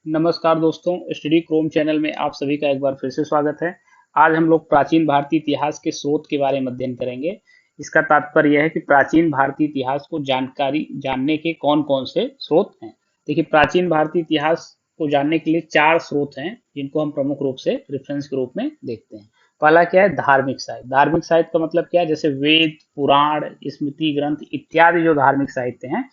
नमस्कार दोस्तों, study Chrome channel में आप सभी का एक बार फिर से स्वागत है। आज हम लोग प्राचीन भारतीय इतिहास के स्रोत के बारे में अध्ययन करेंगे। इसका तात्पर्य यह है कि प्राचीन भारतीय इतिहास को जानकारी जानने के कौन कौन से स्रोत हैं। देखिए, प्राचीन भारतीय इतिहास को जानने के लिए चार स्रोत हैं जिनको हम प्रमुख रूप से रेफरेंस के रूप में देखते हैं। पहला क्या है? धार्मिक साहित्य। धार्मिक साहित्य का मतलब क्या है? जैसे वेद, पुराण, स्मृति ग्रंथ इत्यादि जो धार्मिक साहित्य हैं,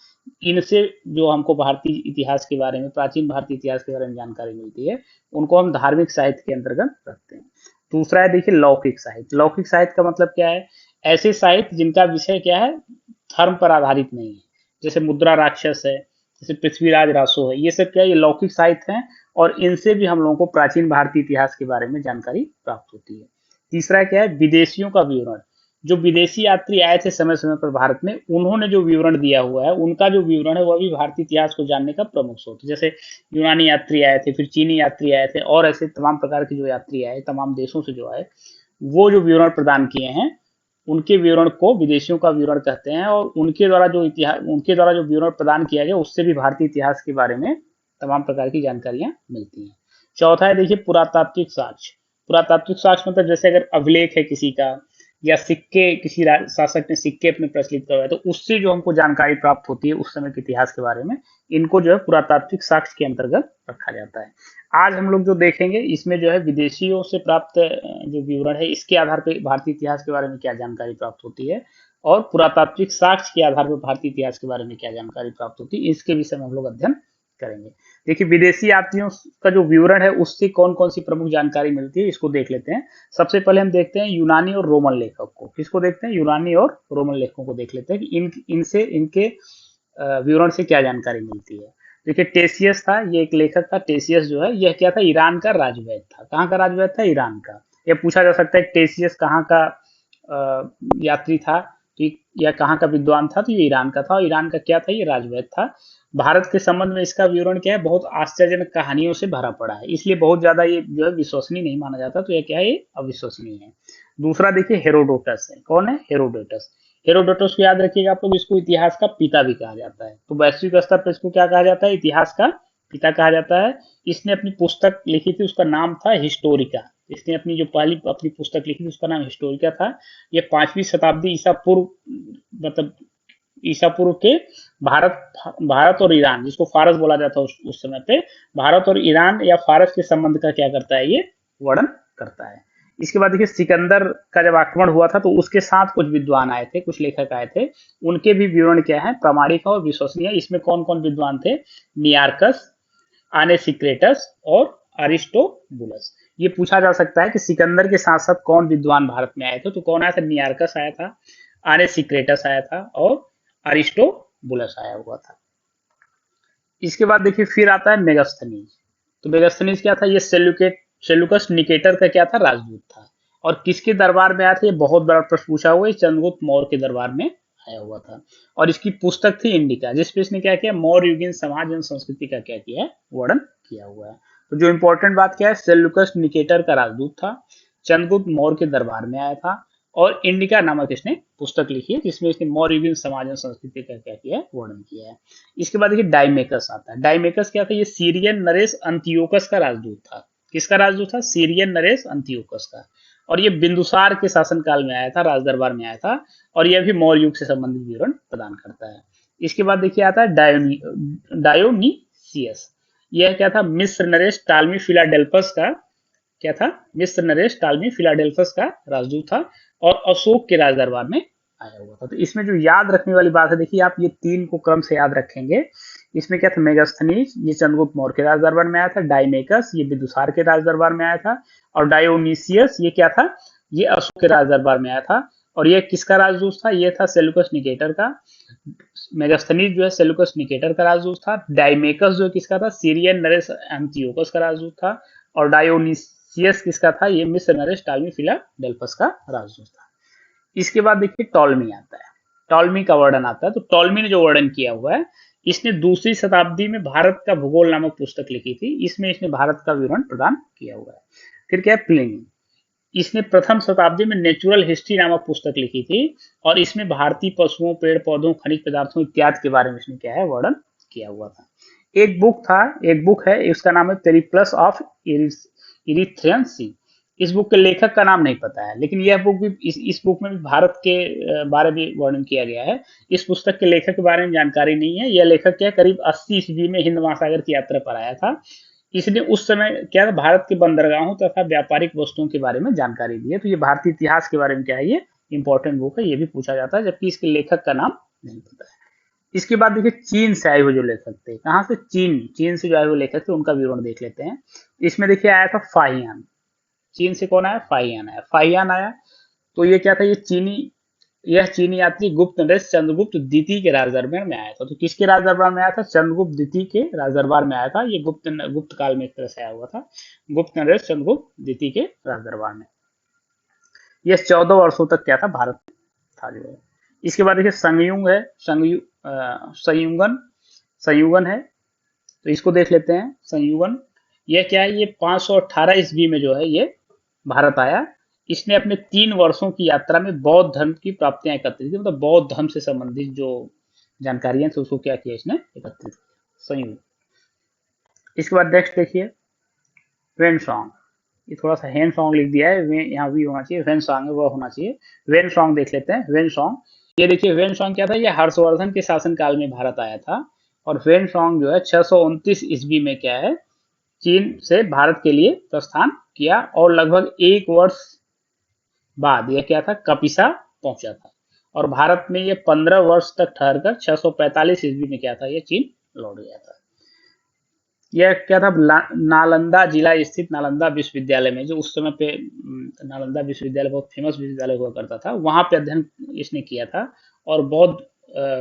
इनसे जो हमको भारतीय इतिहास के बारे में, प्राचीन भारतीय इतिहास के बारे में जानकारी मिलती है, उनको हम धार्मिक साहित्य के अंतर्गत रखते हैं। दूसरा है, देखिए, लौकिक साहित्य। लौकिक साहित्य का मतलब क्या है? ऐसे साहित्य जिनका विषय क्या है? धर्म पर आधारित नहीं है। जैसे मुद्रा राक्षस है, जैसे पृथ्वीराज रासो है, ये सब क्या है? ये लौकिक साहित्य हैं और इनसे भी हम लोगों को प्राचीन भारतीय इतिहास के बारे में जानकारी प्राप्त होती है। तीसरा क्या है? विदेशियों का विवरण। जो विदेशी यात्री आए थे समय समय पर भारत में, उन्होंने जो विवरण दिया हुआ है, उनका जो विवरण है वह भी भारतीय इतिहास को जानने का प्रमुख स्रोत है। जैसे यूनानी यात्री आए थे, फिर चीनी यात्री आए थे, और ऐसे तमाम प्रकार के जो यात्री आए, तमाम देशों से जो आए, वो जो विवरण प्रदान किए हैं, उनके विवरण को विदेशियों का विवरण कहते हैं। और उनके द्वारा जो विवरण प्रदान किया गया, उससे भी भारतीय इतिहास के बारे में तमाम प्रकार की जानकारियां मिलती हैं। चौथा है, देखिए, पुरातात्विक साक्ष्य। पुरातात्विक साक्ष्य मतलब जैसे अगर अभिलेख है किसी का, या सिक्के, किसी शासक ने सिक्के अपने प्रचलित करवाए, तो उससे जो हमको जानकारी प्राप्त होती है उस समय के इतिहास के बारे में, इनको जो है पुरातात्विक साक्ष्य के अंतर्गत रखा जाता है। आज हम लोग जो देखेंगे, इसमें जो है विदेशियों से प्राप्त जो विवरण है, इसके आधार पर भारतीय इतिहास के बारे में क्या जानकारी प्राप्त होती है, और पुरातात्विक साक्ष्य के आधार पर भारतीय इतिहास के बारे में क्या जानकारी प्राप्त होती है, इसके विषय में हम लोग अध्ययन करेंगे। देखिए, विदेशी यात्रियों का जो विवरण है, उससे कौन कौन सी प्रमुख जानकारी मिलती है, इसको देख लेते हैं। सबसे पहले हम देखते हैं यूनानी और रोमन लेखक को। किसको देखते हैं? यूनानी और रोमन लेखकों को देख लेते हैं कि इनसे, इनके विवरण से क्या जानकारी मिलती है। देखिए, टेसियस था, ये एक लेखक था। टेसियस जो है, यह क्या था? ईरान का राजवैद्य था। कहाँ का राजवैद्य था? ईरान का। यह पूछा जा सकता है टेसियस कहाँ का यात्री था, ठीक, या कहाँ का विद्वान था? तो ये ईरान का था। और ईरान का क्या था? ये राजवैद्य था। भारत के संबंध में इसका विवरण क्या है? बहुत आश्चर्यजनक कहानियों से भरा पड़ा है, इसलिए बहुत ज्यादा ये जो है विश्वसनीय नहीं माना जाता। तो ये क्या है? ये अविश्वसनीय है। दूसरा देखिए, हेरोडोटस है। कौन है? हेरोडोटस। हेरोडोटस को याद रखिएगा आप लोग, इसको इतिहास का पिता भी कहा जाता है। तो वैश्विक स्तर पर इसको क्या कहा जाता है? इतिहास का पिता कहा जाता है। इसने अपनी पुस्तक लिखी थी, उसका नाम था हिस्टोरिका। इसने अपनी जो पहली अपनी पुस्तक लिखी थी, उसका नाम हिस्टोरिका था। ये 5वीं शताब्दी ईसा पूर्व, मतलब ईसा पूर्व के भारत भारत और ईरान, जिसको फारस बोला जाता है उस समय पे, भारत और ईरान या फारस के संबंध का क्या करता है? ये वर्णन करता है। इसके बाद देखिए, सिकंदर का जब आक्रमण हुआ था, तो उसके साथ कुछ विद्वान आए थे, कुछ लेखक आए थे। उनके भी विवरण क्या है? प्रामाणिक और विश्वसनीय। इसमें कौन कौन विद्वान थे? नियार्कस, आनेसिक्रेटस और अरिस्टोबुलस। ये पूछा जा सकता है कि सिकंदर के साथ साथ कौन विद्वान भारत में आए थे। तो कौन आया था? नियार्कस आया था, आनेसिक्रेटस आया था, और अरिस्टोबुलस आया हुआ था। इसके बाद देखिए, फिर आता है मेगास्थनीज। तो मेगास्थनीज क्या था? ये सेल्यूकस निकेटर का क्या था? राजदूत था। और किसके दरबार में आया था? ये बहुत बड़ा प्रश्न पूछा हुआ है। चंद्रगुप्त मौर्य के दरबार में आया हुआ था। और इसकी पुस्तक थी इंडिका, जिसपे इसने क्या किया? मौर्य युगीन समाज एवं संस्कृति का क्या किया है? वर्णन किया हुआ है। तो जो इंपॉर्टेंट बात क्या है? सेल्यूकस निकेटर का राजदूत था, चंद्रगुप्त मौर्य के दरबार में आया था, और इंडिका नामक इसने पुस्तक लिखी है, जिसमें इसने मौर्य युगीन समाज एवं संस्कृति का क्या किया है? वर्णन किया है। इसके बाद देखिए, डाइमेकस आता है। डाइमेकस क्या था? ये सीरियन नरेश अंतियोकस का राजदूत था। किसका राजदूत था? सीरियन नरेश अंतियोकस का। और ये बिंदुसार के शासनकाल में आया था, राजदरबार में आया था। और यह भी मौर्य युग से संबंधित विवरण प्रदान करता है। इसके बाद देखिए, आता है डायोनीसियस। यह क्या था? मिस्र नरेश टालमी फिलाडेल्फस का क्या था? मिस्र नरेश टालमी फिलाडेल्फस का राजदूत था, और अशोक के राजदरबार में आया हुआ था। तो इसमें जो याद रखने वाली बात है, देखिए, आप ये तीन को क्रम से याद रखेंगे। इसमें क्या था? मेगास्थनीज, ये चंद्रगुप्त मौर्य के राजदरबार में आया था। डाइमेकस, ये बिंदुसार के राजदरबार में आया था। और डायोनीसियस, ये क्या था? ये अशोक के राजदरबार में आया था। और ये किसका राजदूत था? ये था सेल्यूकस निकेटर का। मेगास्थनीज जो है सेल्यूकस निकेटर का राजदूत था। डाइमेकस जो किसका था? सीरियन नरेश एंटियोकस का राजदूत था। और डायोनीसियस किसका था? ये मिस्र नरेश टालमी फिलाडेल्फस का राजदूत था। इसके बाद देखिए, टॉलमी आता है। टॉलमी का वर्णन आता है। तो टॉलमी ने जो वर्णन किया हुआ है, इसने 2वीं शताब्दी में भारत का भूगोल नामक पुस्तक लिखी थी। इसमें इसने भारत का विवरण प्रदान किया हुआ है। फिर क्या है? प्लिनी। इसने प्रथम शताब्दी में नेचुरल हिस्ट्री नामक पुस्तक लिखी थी, और इसमें भारतीय पशुओं, पेड़ पौधों, खनिज पदार्थों इत्यादि के बारे में इसने क्या है? वर्णन किया हुआ था। एक बुक है, उसका नाम है पेरिप्लस ऑफ इरिथ्रियन सी। इस बुक के लेखक का नाम नहीं पता है, लेकिन यह बुक भी इस बुक में भी भारत के बारे में वर्णन किया गया है। इस पुस्तक के लेखक के बारे में जानकारी नहीं है। यह लेखक क्या करीब 80 ईस्वी में हिंद महासागर की यात्रा पर आया था। इसने उस समय क्या था, भारत के बंदरगाहों तथा व्यापारिक वस्तुओं के बारे में जानकारी दी है। तो ये भारतीय इतिहास के बारे में क्या है, ये इंपॉर्टेंट बुक है, ये भी पूछा जाता है, जबकि इसके लेखक का नाम नहीं पता है। इसके बाद देखिए चीन से आए हुए जो लेखक थे, कहाँ से, चीन से जो आए हुए लेखक थे उनका विवरण देख लेते हैं। इसमें देखिए आया था फाहियान। चीन से कौन आया, फाहियान आया। फाहियान आया तो ये क्या था, यह चीनी यात्री गुप्त नरेश चंद्रगुप्त द्वितीय के राजदरबार में आया था। तो किसके राजदरबार में आया था, चंद्रगुप्त द्वितीय के राजदरबार में आया था। ये गुप्त काल में एक तरह से आया हुआ था, गुप्त नरेश चंद्रगुप्त द्वितीय के राजदरबार में। यह 14 वर्षों तक क्या था, भारत में था जो है। इसके बाद देखिए संयुग है, संयुगन संयुगन है, तो इसको देख लेते हैं। संयुगन यह क्या है, ये 518 ईस्वी में जो है ये भारत आया। इसने अपने 3 वर्षों की यात्रा में बौद्ध धर्म की प्राप्तियां एकत्रित की, मतलब बौद्ध धर्म से संबंधित जो जानकारियां थी उसको क्या किया इसने, एकत्रित किया। संयुग। इसके बाद नेक्स्ट देखिए वेन सॉन्ग। ये थोड़ा सा हैंड सॉन्ग लिख दिया है, यहाँ भी होना चाहिए, वेन सॉन्ग है वह होना चाहिए। वेन सॉन्ग देख लेते हैं। वेन सॉन्ग ये देखिए, वेन सॉन्ग क्या था, ये हर्षवर्धन के शासन काल में भारत आया था। और वेन सॉन्ग जो है 629 ईस्वी में क्या है, चीन से भारत के लिए प्रस्थान किया और लगभग 1 वर्ष बाद यह क्या था, कपिसा पहुंचा था। और भारत में ये 15 वर्ष तक ठहरकर 645 ईस्वी में क्या था, ये चीन लौट गया था। यह क्या था, नालंदा जिला स्थित नालंदा विश्वविद्यालय में, जो उस समय पे नालंदा विश्वविद्यालय बहुत फेमस विश्वविद्यालय हुआ करता था, वहां पे अध्ययन इसने किया था। और बौद्ध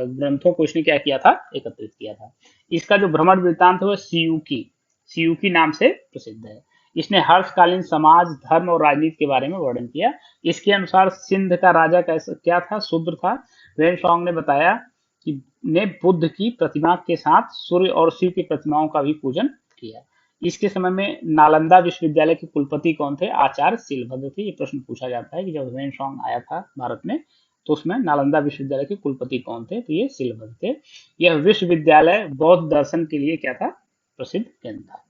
ग्रंथों को इसने क्या किया था, एकत्रित किया था। इसका जो भ्रमण वृत्तांत है वह सीयूकी नाम से प्रसिद्ध है। इसने हर्षकालीन समाज, धर्म और राजनीति के बारे में वर्णन किया। इसके अनुसार सिंध का राजा कैसा क्या था, शूद्र था। वेन ने बताया कि ने बुद्ध की प्रतिमा के साथ सूर्य और शिव की प्रतिमाओं का भी पूजन किया। इसके समय में नालंदा विश्वविद्यालय के कुलपति कौन थे, आचार्य शिलभद्र थे। ये प्रश्न पूछा जाता है कि जब वेन आया था भारत में तो उसमें नालंदा विश्वविद्यालय के कुलपति कौन थे, तो ये शिलभद्र थे। यह विश्वविद्यालय बौद्ध दर्शन के लिए क्या था, प्रसिद्ध केंद्र था।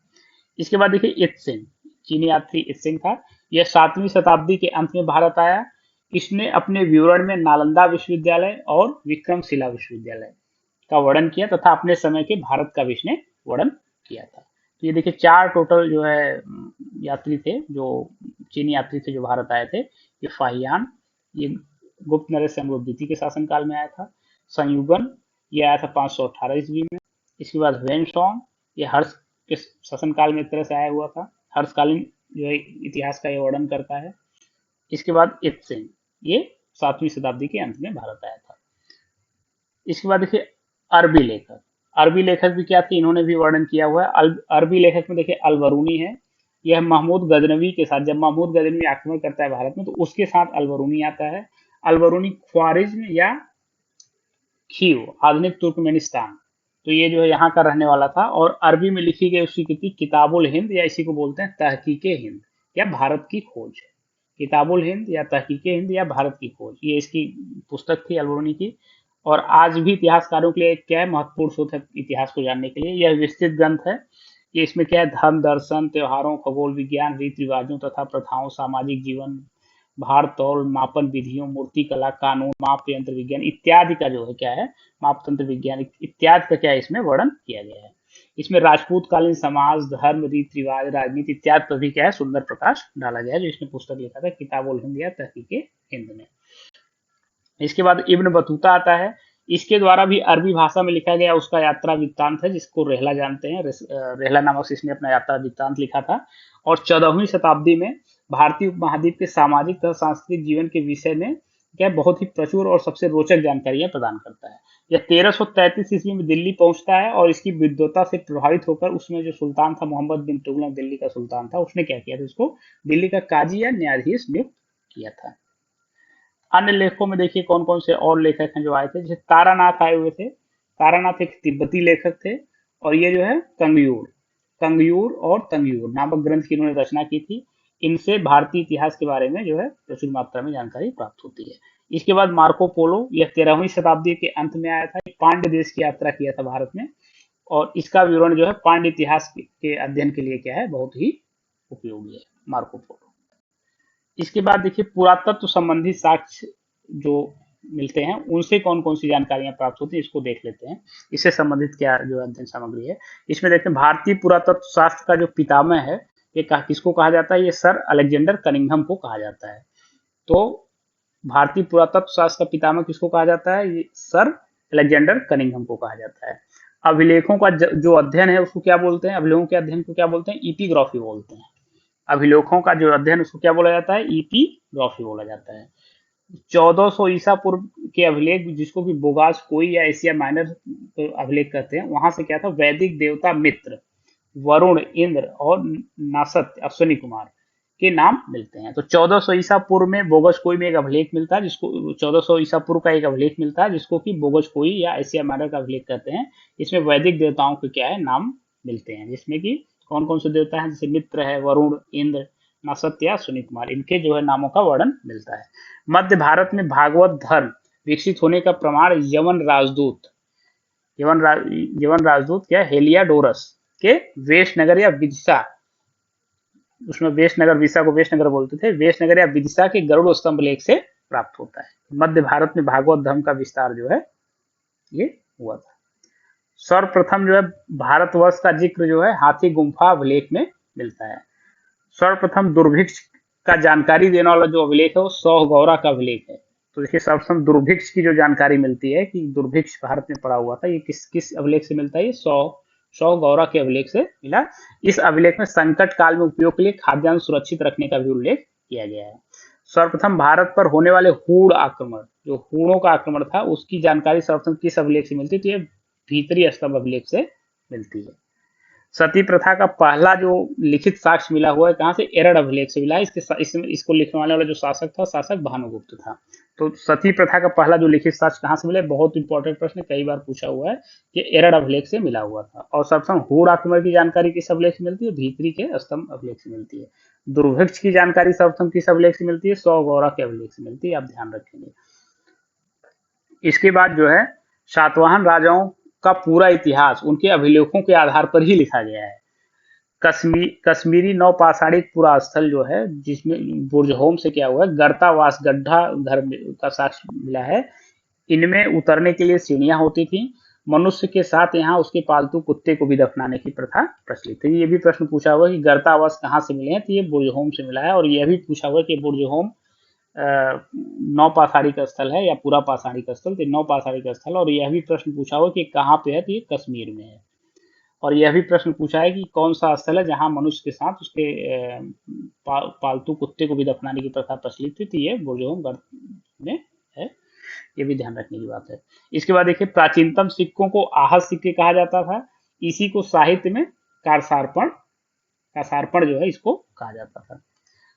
इसके बाद देखिए इत्सिंग, चीनी यात्री इत्सिंग था। यह 7वीं शताब्दी के अंत में भारत आया। इसने अपने विवरण में नालंदा विश्वविद्यालय और विक्रमशिला विश्वविद्यालय का वर्णन किया तथा अपने समय के भारत का भी इसने वर्णन किया था। तो ये देखिए 4 टोटल जो है यात्री थे, जो चीनी यात्री थे जो भारत आए थे। ये फाहियान, ये गुप्त नरेश चंद्रगुप्त द्वितीय के शासनकाल में आया था। संयुगन ये आया था 518 ईस्वी में। इसके बाद वेनसोंग, ये हर्ष के शासनकाल में एक तरह से आया हुआ था, हर्षकालीन जो है इतिहास का ये वर्णन करता है। इसके बाद इत्सिंग, ये 7वीं शताब्दी के अंत में भारत आया था। इसके बाद देखिए अरबी लेखक भी क्या थे, इन्होंने भी वर्णन किया हुआ है। अरबी लेखक में देखिए अलबरूनी है। यह महमूद गजनवी के साथ, जब महमूद गजनवी आक्रमण करता है भारत में तो उसके साथ अलबरूनी आता है। अलबरूनी ख्वारिज्म या खीव, आधुनिक तुर्कमेनिस्तान, तो ये जो है यहाँ का रहने वाला था। और अरबी में लिखी गई उसकी कृति किताबुल हिंद, या इसी को बोलते हैं तहकीके हिंद या भारत की खोज। किताबुल हिंद या तहकीके हिंद या भारत की खोज, ये इसकी पुस्तक थी अलबरूनी की। और आज भी इतिहासकारों के लिए क्या है, महत्वपूर्ण स्रोत है इतिहास को जानने के लिए। यह विस्तृत ग्रंथ है। ये इसमें क्या है, धर्म, दर्शन, त्योहारों, खगोल विज्ञान, रीति रिवाजों तथा प्रथाओं, सामाजिक जीवन, भार तौल, मापन विधियों, मूर्ति कला, कानून, माप यंत्र विज्ञान इत्यादि का जो है क्या है, मापतंत्र विज्ञान इत्यादि का क्या है, इसमें वर्णन किया गया है। इसमें राजपूत कालीन समाज, धर्म, रीति रिवाज, राजनीति इत्यादि पर भी क्या है, सुंदर प्रकाश डाला गया है, जो इसने पुस्तक लिखा था किताबुल हिंद या तहकीके हिंद में। इसके बाद इब्न बतूता आता है। इसके द्वारा भी अरबी भाषा में लिखा गया उसका यात्रा वृत्तांत है, जिसको रेहला जानते हैं। रेहला नामक से इसने अपना यात्रा वृत्तांत लिखा था। और 14वीं शताब्दी में भारतीय उपमहाद्वीप के सामाजिक तथा सांस्कृतिक जीवन के विषय में क्या बहुत ही प्रचुर और सबसे रोचक जानकारियां प्रदान करता है। यह 1333 ईस्वी में दिल्ली पहुंचता है और इसकी विद्वता से प्रभावित होकर उसमें जो सुल्तान था, मोहम्मद बिन तुगलक दिल्ली का सुल्तान था, उसने क्या किया था, उसको दिल्ली का काजी या न्यायाधीश नियुक्त किया था। अन्य लेखकों में देखिए कौन कौन से और लेखक हैं जो आए थे, जैसे तारानाथ आए हुए थे। तारानाथ एक तिब्बती लेखक थे। और ये जो है तंगयूर नामक ग्रंथ की इन्होंने रचना की थी। इनसे भारतीय इतिहास के बारे में जो है प्रचुर मात्रा में जानकारी प्राप्त होती है। इसके बाद मार्को पोलो, यह 13वीं शताब्दी के अंत में आया था। पांड्य देश की यात्रा किया था भारत में। और इसका विवरण जो है पांड्य इतिहास के अध्ययन के लिए क्या है, बहुत ही उपयोगी है, मार्को पोलो। इसके बाद देखिए पुरातत्व संबंधी साक्ष्य जो मिलते हैं उनसे कौन कौन सी जानकारियां प्राप्त होती है, इसको देख लेते हैं। इससे संबंधित क्या जो अध्ययन सामग्री है, इसमें देखते हैं भारतीय पुरातत्व शास्त्र का जो पितामह है ये किसको कहा जाता है, ये सर अलेक्जेंडर कनिंघम को कहा जाता है। तो भारतीय पुरातत्व शास्त्र का पितामह किसको कहा जाता है, ये सर अलेक्जेंडर कनिंघम को कहा जाता है। अभिलेखों का जो अध्ययन है उसको क्या बोलते हैं, अभिलेखों के अध्ययन को क्या बोलते हैं, इपिग्राफी बोलते हैं। अभिलेखों का जो अध्ययन उसको क्या बोला जाता है, इपिग्राफी बोला जाता है। 1400 ईसा पूर्व के अभिलेख जिसको कि बोगास कोई या एशिया माइनर अभिलेख कहते हैं, वहां से क्या था, वैदिक देवता मित्र, वरुण, इंद्र और नासत्य अश्विनी कुमार के नाम मिलते हैं। तो 1400 ईसा पूर्व में बोगस कोई में एक अभिलेख मिलता है, जिसको 1400 ईसा पूर्व का एक अभिलेख मिलता है जिसको कि बोगस कोई या एशिया माइनर का अभिलेख कहते हैं। इसमें वैदिक देवताओं के क्या है, नाम मिलते हैं, जिसमें कि कौन कौन से देवता हैं, जैसे मित्र है, वरुण, इंद्र, नासत्य या अश्विनी कुमार, इनके जो है नामों का वर्णन मिलता है। मध्य भारत में भागवत धर्म विकसित होने का प्रमाण यवन राजदूत क्या, हेलियाडोरस के वेशनगर या विदिशा, उसमें वेशनगर, विदिशा को वेशनगर बोलते थे, वेशनगर या विदिशा के गरुड़ स्तंभ लेख से प्राप्त होता है। मध्य भारत में भागवत धर्म का विस्तार जो है ये हुआ था। सर्वप्रथम जो है भारतवर्ष का जिक्र जो है हाथी गुम्फा अभिलेख में मिलता है। सर्वप्रथम दुर्भिक्ष का जानकारी देने वाला जो अभिलेख है वो सौगौरा का अभिलेख है। तो देखिए सर्वप्रथम दुर्भिक्ष की जो जानकारी मिलती है कि दुर्भिक्ष भारत में पड़ा हुआ था, ये किस किस अभिलेख से मिलता है, ये सौगौरा के अभिलेख से मिला। इस अभिलेख में संकट काल में उपयोग के लिए खाद्यान्न सुरक्षित रखने का भी उल्लेख किया गया है। सर्वप्रथम भारत पर होने वाले हूण आक्रमण, जो हूणों का आक्रमण था, उसकी जानकारी सर्वप्रथम किस अभिलेख से मिलती है, तो ये भीतरी स्तंभ अभिलेख से मिलती है। सती प्रथा का पहला जो लिखित साक्ष्य मिला हुआ है कहाँ से, एरड़ अभिलेख से मिला है। इसको लिखने वाला जो शासक था, शासक भानुगुप्त था। तो सती प्रथा का पहला जो लिखित साक्ष्य कहाँ से मिला, बहुत इंपॉर्टेंट प्रश्न, कई बार पूछा हुआ है, कि एरड़ अभिलेख से मिला हुआ था। और सर्वप्रथम हूण आक्रमण की जानकारी किस अभिलेख से मिलती है, भीतरी के स्तंभ अभिलेख से मिलती है। दुर्भिक्ष की जानकारी सर्वप्रथम किस अभिलेख से मिलती है, सौगौरा के अभिलेख से मिलती है, आप ध्यान रखेंगे। इसके बाद जो है सातवाहन राजाओं का पूरा इतिहास उनके अभिलेखों के आधार पर ही लिखा गया है। कश्मीरी नौपाषाणिक पुरा स्थल जो है, जिसमें बुर्जहोम से क्या हुआ है, गर्तावास गड्ढा घर का साक्ष्य मिला है। इनमें उतरने के लिए सीढ़ियां होती थी। मनुष्य के साथ यहाँ उसके पालतू कुत्ते को भी दफनाने की प्रथा प्रचलित थी। ये भी प्रश्न पूछा हुआ है कि गर्तावास कहाँ से मिले हैं, तो ये बुर्जहोम से मिला है। और यह भी पूछा हुआ है कि बुर्जहोम नौपाषाणिक स्थल है या पूरा पाषाणिक स्थल, तो नौपाषाणिक स्थल। और यह भी प्रश्न पूछा हुआ कि कहाँ पे है, तो ये कश्मीर में है। और यह भी प्रश्न पूछा है कि कौन सा स्थल है जहां मनुष्य के साथ उसके पालतू कुत्ते को भी दफनाने की प्रथा प्रचलित थी, तो ये बुर्जहोम में है। ये भी ध्यान रखने की बात है। इसके बाद देखिए प्राचीनतम सिक्कों को आहत सिक्के कहा जाता था। इसी को साहित्य में कासार्पण जो है इसको कहा जाता था।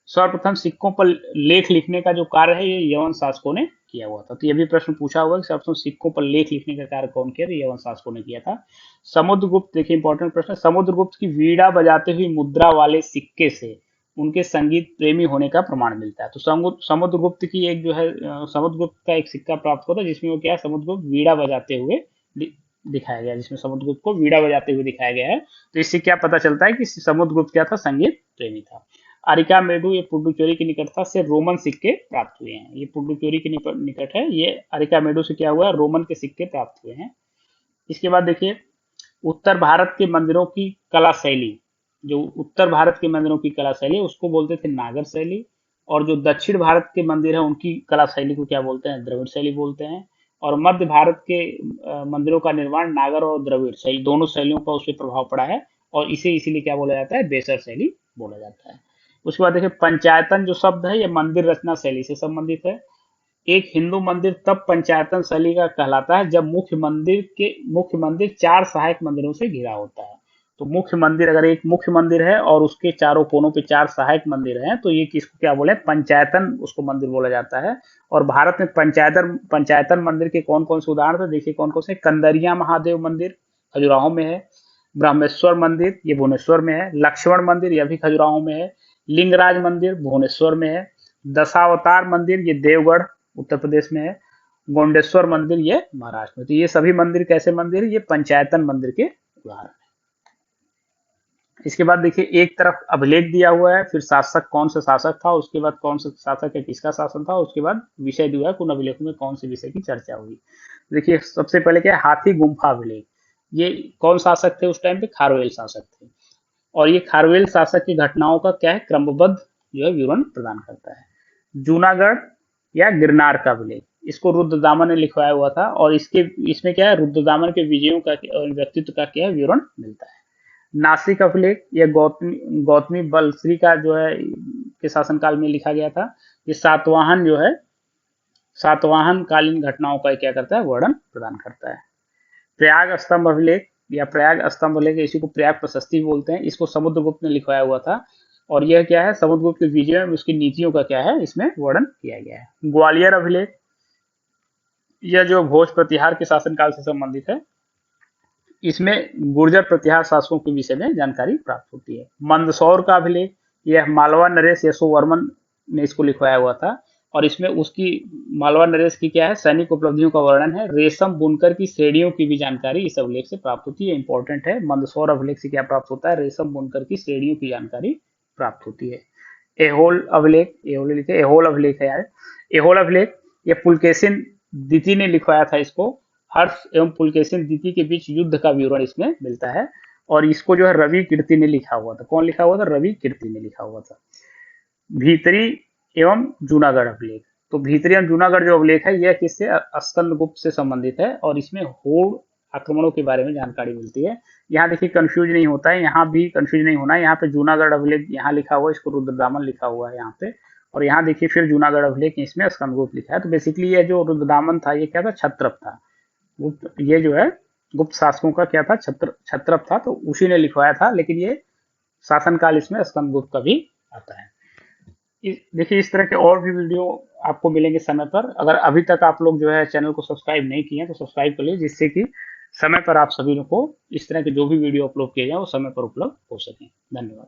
सर्वप्रथम सिक्कों पर लेख लिखने का जो कार्य है ये यवन शासकों ने किया हुआ था। तो ये भी प्रश्न पूछा हुआ है कि सर्वप्रथम सिक्कों पर लेख लिखने का कार्य कौन किया, तो यवन शासकों ने किया था। समुद्रगुप्त, देखिए इंपॉर्टेंट प्रश्न, समुद्रगुप्त की वीणा बजाते हुए मुद्रा वाले सिक्के से उनके संगीत प्रेमी होने का प्रमाण मिलता है। तो समुद्रगुप्त की एक जो है समुद्रगुप्त का एक सिक्का प्राप्त होता है जिसमें वो क्या है, समुद्रगुप्त वीणा बजाते हुए दिखाया गया, जिसमें समुद्रगुप्त को वीणा बजाते हुए दिखाया गया है। तो इससे क्या पता चलता है कि समुद्रगुप्त क्या था, संगीत प्रेमी था। अरिकामेडु, ये पुडुचेरी की निकटता से रोमन सिक्के प्राप्त हुए हैं। ये पुडुचेरी के निकट है, ये अरिकामेडु से क्या हुआ है, रोमन के सिक्के प्राप्त हुए हैं। इसके बाद देखिए उत्तर भारत के मंदिरों की कला शैली, जो उत्तर भारत के मंदिरों की कला शैली उसको बोलते थे नागर शैली। और जो दक्षिण भारत के मंदिर है उनकी कला शैली को क्या बोलते हैं, द्रविड़ शैली बोलते हैं। और मध्य भारत के मंदिरों का निर्माण नागर और द्रविड़ शैली, दोनों शैलियों का उस पर प्रभाव पड़ा है, और इसे इसीलिए क्या बोला जाता है, बेसर शैली बोला जाता है। उसके बाद देखिए पंचायतन जो शब्द है ये मंदिर रचना शैली से संबंधित है। एक हिंदू मंदिर तब पंचायतन शैली का कहलाता है जब मुख्य मंदिर 4 सहायक मंदिरों से घिरा होता है। तो मुख्य मंदिर, अगर एक मुख्य मंदिर है और उसके चारों कोनों पे 4 सहायक मंदिर हैं, तो ये किसको क्या बोले, पंचायतन उसको मंदिर बोला जाता है। और भारत में पंचायतन मंदिर के कौन कौन से उदाहरण थे, देखिए कौन कौन से, कंदरिया महादेव मंदिर खजुराहो में है, ब्रह्मेश्वर मंदिर ये भुवनेश्वर में है, लक्ष्मण मंदिर यह भी खजुराहो में है, लिंगराज मंदिर भुवनेश्वर में है, दशावतार मंदिर ये देवगढ़ उत्तर प्रदेश में है, गोंडेश्वर मंदिर ये महाराष्ट्र में। तो ये सभी मंदिर कैसे मंदिर, ये पंचायतन मंदिर के उदाहरण है। इसके बाद देखिए एक तरफ अभिलेख दिया हुआ है, फिर शासक कौन सा शासक था, उसके बाद कौन सा शासक है किसका शासन था, उसके बाद विषय दिया है उन अभिलेखों में कौन से विषय की चर्चा हुई। देखिए सबसे पहले क्या है, हाथी गुम्फा अभिलेख। ये कौन शासक थे उस टाइम पे, खारवेल शासक थे। और ये खारवेल शासक की घटनाओं का क्या है, क्रमबद्ध जो है विवरण प्रदान करता है। जूनागढ़ या गिरनार का अभिलेख, इसको रुद्रदामन ने लिखवाया हुआ था, और इसमें क्या है, रुद्रदामन के विजयों का और व्यक्तित्व का क्या है विवरण मिलता है। नासिक अभिलेख या गौतमी गौतमी बलश्री का जो है के शासनकाल में लिखा गया था। ये सातवाहन जो है, सातवाहन कालीन घटनाओं का क्या करता है, वर्णन प्रदान करता है। प्रयाग स्तंभ अभिलेख या प्रयाग स्तंभ अभिलेख, इसी को प्रयाग प्रशस्ति बोलते हैं, इसको समुद्रगुप्त ने लिखवाया हुआ था। और यह क्या है, समुद्रगुप्त के विजय में उसकी नीतियों का क्या है इसमें वर्णन किया गया है। ग्वालियर अभिलेख, यह जो भोज प्रतिहार के शासनकाल से संबंधित है, इसमें गुर्जर प्रतिहार शासकों के विषय में जानकारी प्राप्त होती है। मंदसौर का अभिलेख, यह मालवा नरेश यशोवर्मन ने इसको लिखवाया हुआ था, और इसमें उसकी मालवा नरेश की क्या है सैनिक उपलब्धियों का वर्णन है। रेशम बुनकर की श्रेणियों की भी जानकारी इस अभिलेख से प्राप्त होती है, इंपॉर्टेंट है। मंदसौर अभिलेख से क्या प्राप्त होता है, रेशम बुनकर की श्रेणियों की जानकारी प्राप्त होती है। एहोल अभिलेख, एहोल अभिलेख है यार, एहोल अभिलेख ये पुलकेशिन द्वितीय ने लिखवाया था इसको। हर्ष एवं पुलकेशिन द्वितीय के बीच युद्ध का विवरण इसमें मिलता है, और इसको जो है रवि कीर्ति ने लिखा हुआ था। कौन लिखा हुआ था, रवि कीर्ति ने लिखा हुआ था। भीतरी एवं जूनागढ़ अभिलेख, तो भीतरी एवं जूनागढ़ जो अभिलेख है यह किससे, स्कंदगुप्त से संबंधित है, और इसमें होड़ आक्रमणों के बारे में जानकारी मिलती है। यहाँ देखिए कंफ्यूज नहीं होता है, यहाँ भी कंफ्यूज नहीं होना है। यहाँ पे जूनागढ़ अभिलेख यहाँ लिखा हुआ है, इसको रुद्रदामन लिखा हुआ है यहाँ पे, और यहाँ देखिए फिर जूनागढ़ अभिलेख इसमें स्कंदगुप्त लिखा है। तो बेसिकली ये जो रुद्रदामन था ये क्या था, क्षत्रप था। गुप्त, ये जो है गुप्त शासकों का क्या था, क्षत्रप था, तो उसी ने लिखवाया था। लेकिन ये शासनकाल इसमें स्कंदगुप्त का भी आता है। देखिए इस तरह के और भी वीडियो आपको मिलेंगे समय पर। अगर अभी तक आप लोग जो है चैनल को सब्सक्राइब नहीं किए हैं तो सब्सक्राइब कर लीजिए, जिससे कि समय पर आप सभी को इस तरह के जो भी वीडियो अपलोड किए जाए वो समय पर उपलब्ध हो सकें। धन्यवाद।